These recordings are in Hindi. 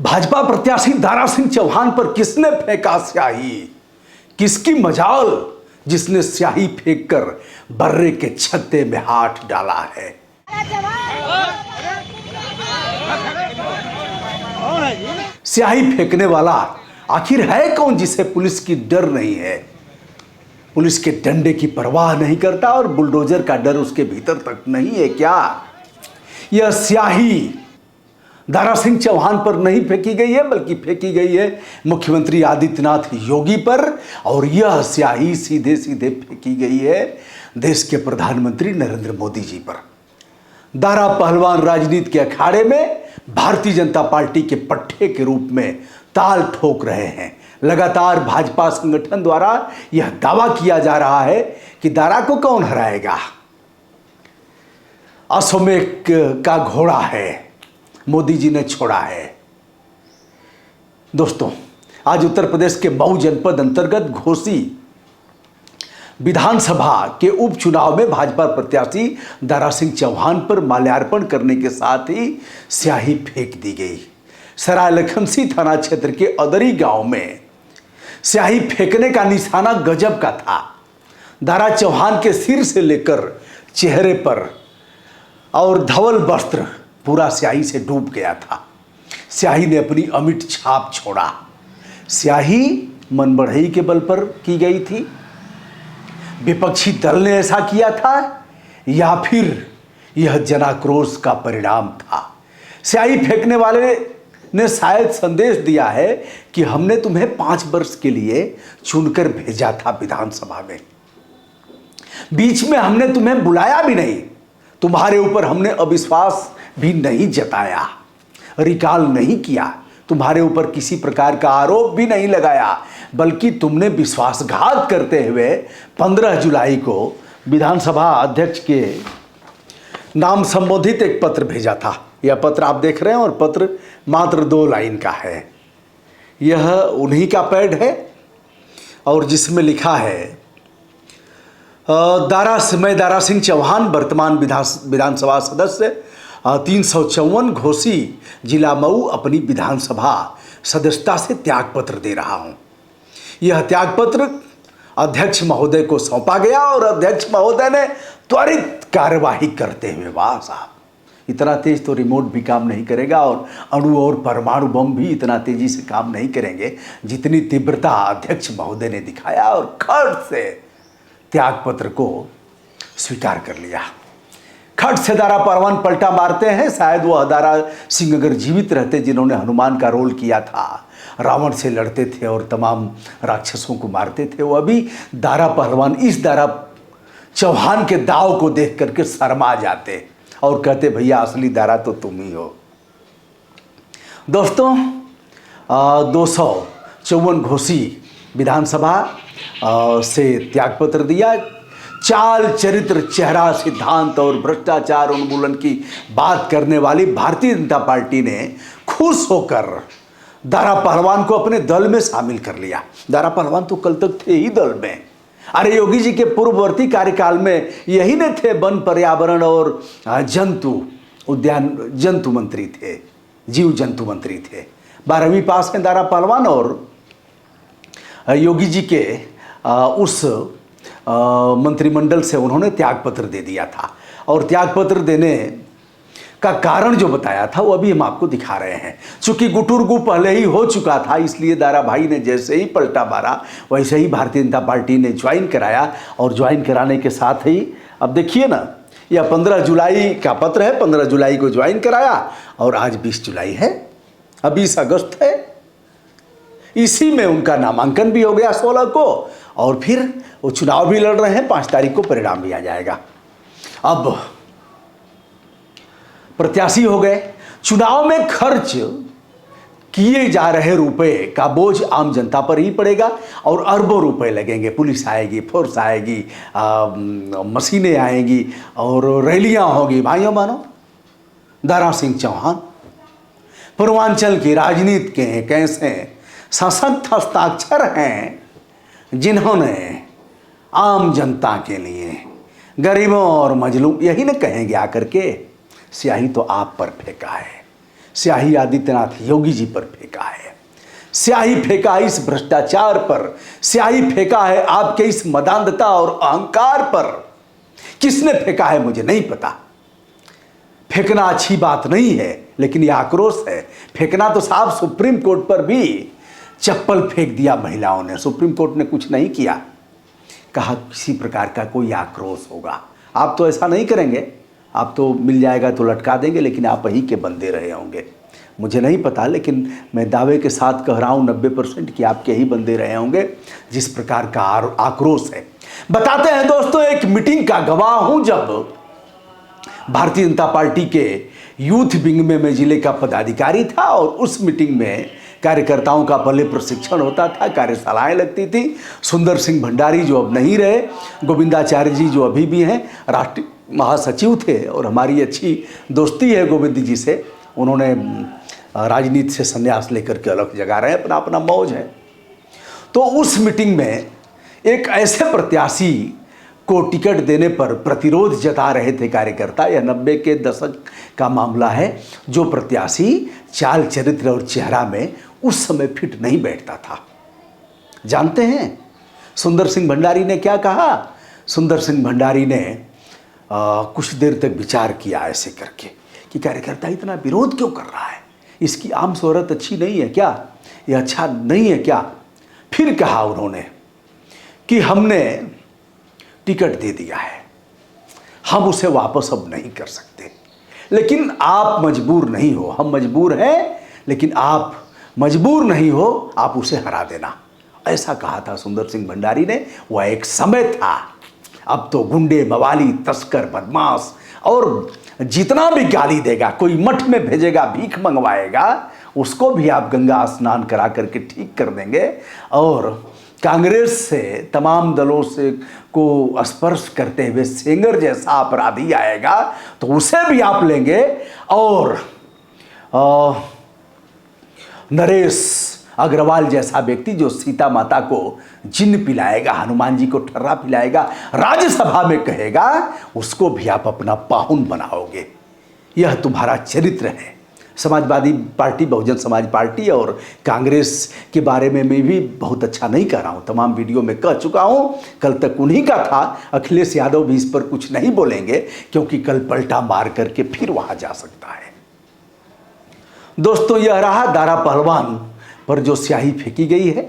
भाजपा प्रत्याशी दारा सिंह चौहान पर किसने फेंका स्याही? किसकी मजाल जिसने स्याही फेंककर बर्रे के छत्ते में हाथ डाला है? स्याही फेंकने वाला आखिर है कौन जिसे पुलिस की डर नहीं है, पुलिस के डंडे की परवाह नहीं करता और बुलडोजर का डर उसके भीतर तक नहीं है क्या? यह स्याही दारा सिंह चौहान पर नहीं फेंकी गई है, बल्कि फेंकी गई है मुख्यमंत्री आदित्यनाथ योगी पर। और यह स्याही सीधे सीधे फेंकी गई है देश के प्रधानमंत्री नरेंद्र मोदी जी पर। दारा पहलवान राजनीति के अखाड़े में भारतीय जनता पार्टी के पट्टे के रूप में ताल ठोक रहे हैं। लगातार भाजपा संगठन द्वारा यह दावा किया जा रहा है कि दारा को कौन हराएगा। अश्वमेध का घोड़ा है, मोदी जी ने छोड़ा है। दोस्तों, आज उत्तर प्रदेश के मऊ जनपद अंतर्गत घोसी विधानसभा के उपचुनाव में भाजपा प्रत्याशी दारा सिंह चौहान पर माल्यार्पण करने के साथ ही स्याही फेंक दी गई। सराय लखनसी थाना क्षेत्र के अदरी गांव में स्याही फेंकने का निशाना गजब का था। दारा चौहान के सिर से लेकर चेहरे पर और धवल वस्त्र पूरा स्याही से डूब गया था। स्याही ने अपनी अमिट छाप छोड़ा। स्याही मन बढ़ई के बल पर की गई थी, विपक्षी दल ने ऐसा किया था, या फिर यह जनाक्रोश का परिणाम था? स्याही फेंकने वाले ने शायद संदेश दिया है कि हमने तुम्हें 5 वर्ष के लिए चुनकर भेजा था विधानसभा में, बीच में हमने तुम्हें बुलाया भी नहीं, तुम्हारे ऊपर हमने अविश्वास भी नहीं जताया, रिकॉल नहीं किया, तुम्हारे ऊपर किसी प्रकार का आरोप भी नहीं लगाया, बल्कि तुमने विश्वासघात करते हुए 15 जुलाई को विधानसभा अध्यक्ष के नाम संबोधित एक पत्र भेजा था। यह पत्र आप देख रहे हैं और पत्र मात्र 2 लाइन का है। यह उन्हीं का पैड है और जिसमें लिखा है मैं दारा सिंह चौहान वर्तमान विधानसभा सदस्य 354 घोसी जिला मऊ अपनी विधानसभा सदस्यता से त्यागपत्र दे रहा हूं। यह त्यागपत्र अध्यक्ष महोदय को सौंपा गया और अध्यक्ष महोदय ने त्वरित कार्यवाही करते हुए, वाह साहब, इतना तेज तो रिमोट भी काम नहीं करेगा और अणु और परमाणु बम भी इतना तेजी से काम नहीं करेंगे जितनी तीव्रता अध्यक्ष महोदय ने दिखाया, और खट से त्यागपत्र को स्वीकार कर लिया। खट से दारा पहलवान पलटा मारते हैं। शायद वह दारा सिंह अगर जीवित रहते जिन्होंने हनुमान का रोल किया था, रावण से लड़ते थे और तमाम राक्षसों को मारते थे, वो अभी दारा पहलवान इस दारा चौहान के दाव को देख करके शर्मा जाते और कहते भैया असली दारा तो तुम ही हो। दोस्तों, 254 घोसी विधानसभा से त्यागपत्र दिया। चाल चरित्र चेहरा सिद्धांत और भ्रष्टाचार उन्मूलन की बात करने वाली भारतीय जनता पार्टी ने खुश होकर दारा पहलवान को अपने दल में शामिल कर लिया। दारा पहलवान तो कल तक थे ही दल में। अरे योगी जी के पूर्ववर्ती कार्यकाल में यही न थे वन पर्यावरण और जंतु मंत्री थे, जीव जंतु मंत्री थे। 12वीं पास में दारा पहलवान और योगी जी के उस मंत्रिमंडल से उन्होंने त्यागपत्र दे दिया था। और त्यागपत्र देने का कारण जो बताया था वो अभी हम आपको दिखा रहे हैं। चूंकि गुटुरगु पहले ही हो चुका था, इसलिए दारा भाई ने जैसे ही पलटा मारा वैसे ही भारतीय जनता पार्टी ने ज्वाइन कराया। और ज्वाइन कराने के साथ ही अब देखिए ना, यह 15 जुलाई का पत्र है। 15 जुलाई को ज्वाइन कराया और आज 20 जुलाई है, अब 20 अगस्त है। इसी में उनका नामांकन भी हो गया 16 को, और फिर वो चुनाव भी लड़ रहे हैं। 5 तारीख को परिणाम भी आ जाएगा। अब प्रत्याशी हो गए। चुनाव में खर्च किए जा रहे रुपए का बोझ आम जनता पर ही पड़ेगा और अरबों रुपए लगेंगे। पुलिस आएगी, फोर्स आएगी, मशीनें आएंगी और रैलियां होगी। भाइयों बहनों, दारा सिंह चौहान पूर्वांचल की राजनीति के एक ऐसे सशक्त हस्ताक्षर हैं जिन्होंने आम जनता के लिए, गरीबों और मजलूम, यही न कहेंगे आकर के स्याही तो आप पर फेंका है। स्याही आदित्यनाथ योगी जी पर फेंका है, स्याही फेंका है इस भ्रष्टाचार पर, स्याही फेंका है आपके इस मदान्धता और अहंकार पर। किसने फेंका है मुझे नहीं पता। फेंकना अच्छी बात नहीं है, लेकिन यह आक्रोश है। फेंकना तो साहब सुप्रीम कोर्ट पर भी चप्पल फेंक दिया महिलाओं ने, सुप्रीम कोर्ट ने कुछ नहीं किया। कहा किसी प्रकार का कोई आक्रोश होगा। आप तो ऐसा नहीं करेंगे, आप तो मिल जाएगा तो लटका देंगे, लेकिन आप वही के बंदे रहे होंगे। मुझे नहीं पता, लेकिन मैं दावे के साथ कह रहा हूँ 90% कि आपके ही बंदे रहे होंगे जिस प्रकार का आक्रोश है। बताते हैं दोस्तों, एक मीटिंग का गवाह हूँ जब भारतीय जनता पार्टी के यूथ विंग में मैं जिले का पदाधिकारी था, और उस मीटिंग में कार्यकर्ताओं का पहले प्रशिक्षण होता था, कार्यशालाएं लगती थी। सुंदर सिंह भंडारी जो अब नहीं रहे, गोविंदाचार्य जी जो अभी भी हैं, राष्ट्रीय महासचिव थे और हमारी अच्छी दोस्ती है गोविंद जी से। उन्होंने राजनीति से संन्यास लेकर के अलग जगह रहे, अपना अपना मौज है। तो उस मीटिंग में एक ऐसे प्रत्याशी को टिकट देने पर प्रतिरोध जता रहे थे कार्यकर्ता। यह 90 के दशक का मामला है, जो प्रत्याशी चाल चरित्र और चेहरा में उस समय फिट नहीं बैठता था। जानते हैं सुंदर सिंह भंडारी ने क्या कहा? सुंदर सिंह भंडारी ने कुछ देर तक विचार किया ऐसे करके कि कार्यकर्ता इतना विरोध क्यों कर रहा है, इसकी आम शोहरत अच्छी नहीं है क्या, यह अच्छा नहीं है क्या? फिर कहा उन्होंने कि हमने टिकट दे दिया है, हम उसे वापस अब नहीं कर सकते, लेकिन आप मजबूर नहीं हो। हम मजबूर हैं, लेकिन आप मजबूर नहीं हो, आप उसे हरा देना। ऐसा कहा था सुंदर सिंह भंडारी ने। वह एक समय था, अब तो गुंडे, मवाली, तस्कर, बदमाश और जितना भी गाली देगा, कोई मठ में भेजेगा, भीख मंगवाएगा, उसको भी आप गंगा स्नान करा करके ठीक कर देंगे। और कांग्रेस से, तमाम दलों से को स्पर्श करते हुए सेंगर जैसा अपराधी आएगा तो उसे भी आप लेंगे। और नरेश अग्रवाल जैसा व्यक्ति जो सीता माता को जिन्न पिलाएगा, हनुमान जी को ठर्रा पिलाएगा, राज्यसभा में कहेगा, उसको भी आप अपना पाहुन बनाओगे। यह तुम्हारा चरित्र है। समाजवादी पार्टी, बहुजन समाज पार्टी और कांग्रेस के बारे में मैं भी बहुत अच्छा नहीं कह रहा हूँ, तमाम वीडियो में कह चुका हूँ। कल तक उन्हीं का था। अखिलेश यादव भी इस पर कुछ नहीं बोलेंगे, क्योंकि कल पलटा मार करके फिर वहाँ जा सकता है। दोस्तों, यह रहा दारा पहलवान पर जो स्याही फेंकी गई है।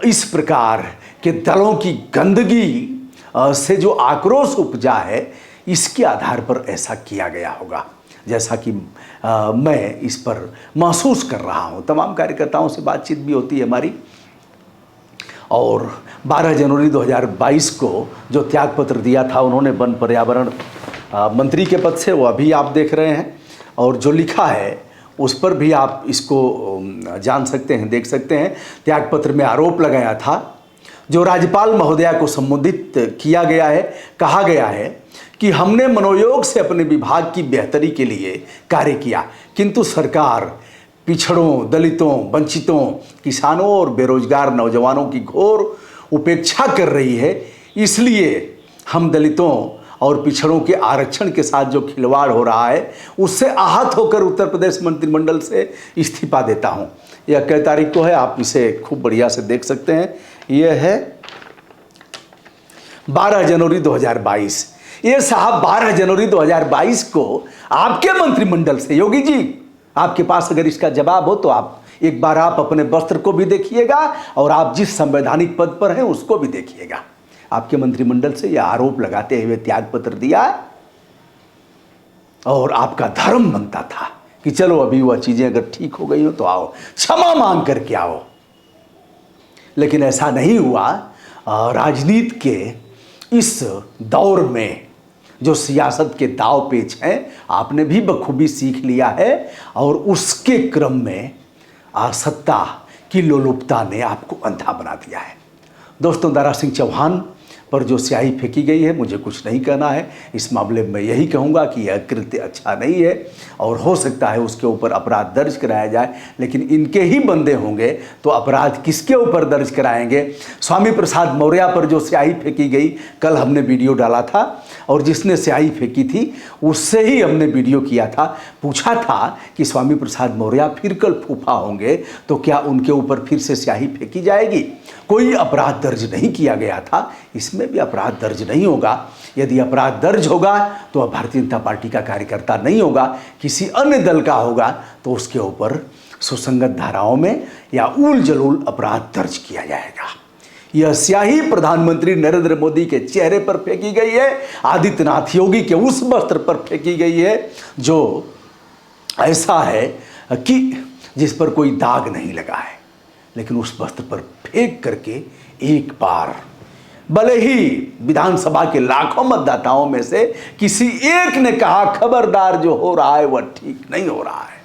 इस प्रकार के दलों की गंदगी से जो आक्रोश उपजा है, इसके आधार पर ऐसा किया गया होगा, जैसा कि मैं इस पर महसूस कर रहा हूँ। तमाम कार्यकर्ताओं से बातचीत भी होती है हमारी। और 12 जनवरी 2022 को जो त्यागपत्र दिया था उन्होंने वन पर्यावरण मंत्री के पद से, वो अभी आप देख रहे हैं। और जो लिखा है उस पर भी आप इसको जान सकते हैं, देख सकते हैं। त्यागपत्र में आरोप लगाया था, जो राज्यपाल महोदया को संबोधित किया गया है, कहा गया है कि हमने मनोयोग से अपने विभाग की बेहतरी के लिए कार्य किया, किंतु सरकार पिछड़ों, दलितों, वंचितों, किसानों और बेरोजगार नौजवानों की घोर उपेक्षा कर रही है। इसलिए हम दलितों और पिछड़ों के आरक्षण के साथ जो खिलवाड़ हो रहा है, उससे आहत होकर उत्तर प्रदेश मंत्रिमंडल से इस्तीफा देता हूं। यह कै तारीख को है, आप इसे खूब बढ़िया से देख सकते हैं। यह है 12 जनवरी 2022। ये साहब 12 जनवरी 2022 को आपके मंत्रिमंडल से, योगी जी आपके पास अगर इसका जवाब हो तो आप एक बार आप अपने वस्त्र को भी देखिएगा और आप जिस संवैधानिक पद पर हैं उसको भी देखिएगा। आपके मंत्रिमंडल से यह आरोप लगाते हुए त्यागपत्र दिया, और आपका धर्म बनता था कि चलो अभी वह चीजें अगर ठीक हो गई हो तो आओ, क्षमा मांग करके आओ। लेकिन ऐसा नहीं हुआ। राजनीति के इस दौर में जो सियासत के दाव पेच हैं, आपने भी बखूबी सीख लिया है, और उसके क्रम में सत्ता की लोलुपता ने आपको अंधा बना दिया है। दोस्तों, दारा सिंह चौहान पर जो स्याही फेंकी गई है, मुझे कुछ नहीं कहना है इस मामले में। यही कहूँगा कि यह कृत्य अच्छा नहीं है और हो सकता है उसके ऊपर अपराध दर्ज कराया जाए, लेकिन इनके ही बंदे होंगे तो अपराध किसके ऊपर दर्ज कराएंगे? स्वामी प्रसाद मौर्य पर जो स्याही फेंकी गई, कल हमने वीडियो डाला था और जिसने स्याही फेंकी थी उससे ही हमने वीडियो किया था। पूछा था कि स्वामी प्रसाद मौर्य फिर कल फूफा होंगे तो क्या उनके ऊपर फिर से स्याही फेंकी जाएगी? कोई अपराध दर्ज नहीं किया गया था, इसमें भी अपराध दर्ज नहीं होगा। यदि अपराध दर्ज होगा तो वह भारतीय जनता पार्टी का कार्यकर्ता नहीं होगा, किसी अन्य दल का होगा, तो उसके ऊपर सुसंगत धाराओं में या उल जलूल अपराध दर्ज किया जाएगा। यह स्याही प्रधानमंत्री नरेंद्र मोदी के चेहरे पर फेंकी गई है, आदित्यनाथ योगी के उस वस्त्र पर फेंकी गई है जो ऐसा है कि जिस पर कोई दाग नहीं लगा है, लेकिन उस वस्त्र पर फेंक करके एक बार भले ही विधानसभा के लाखों मतदाताओं में से किसी एक ने कहा खबरदार, जो हो रहा है वह ठीक नहीं हो रहा है।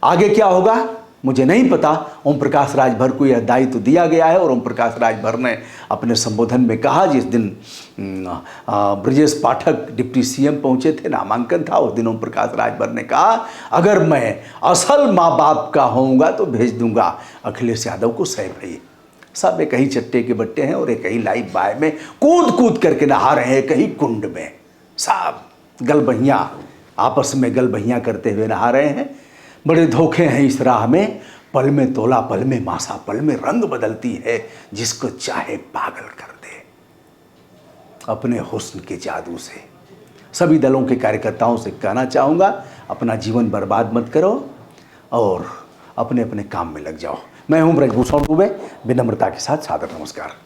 आगे क्या होगा मुझे नहीं पता। ओम प्रकाश राजभर को यह दायित्व दिया गया है और ओम प्रकाश राजभर ने अपने संबोधन में कहा, जिस दिन ब्रजेश पाठक डिप्टी सीएम पहुंचे थे, नामांकन था, उस दिन ओम प्रकाश राजभर ने कहा अगर मैं असल माँ बाप का होऊंगा तो भेज दूंगा अखिलेश यादव को सह भाई। सब एक ही चट्टे के बट्टे हैं और एक ही लाइफ बाय में कूद कूद करके नहा रहे हैं, कहीं कुंड में सब गलबहियाँ आपस में गलबहियाँ करते हुए नहा रहे हैं। बड़े धोखे हैं इस राह में, पल में तोला पल में मासा, पल में रंग बदलती है, जिसको चाहे पागल कर दे अपने हुस्न के जादू से। सभी दलों के कार्यकर्ताओं से कहना चाहूँगा, अपना जीवन बर्बाद मत करो और अपने अपने काम में लग जाओ। मैं हूँ ब्रजभूषण दुबे, विनम्रता के साथ सादर नमस्कार।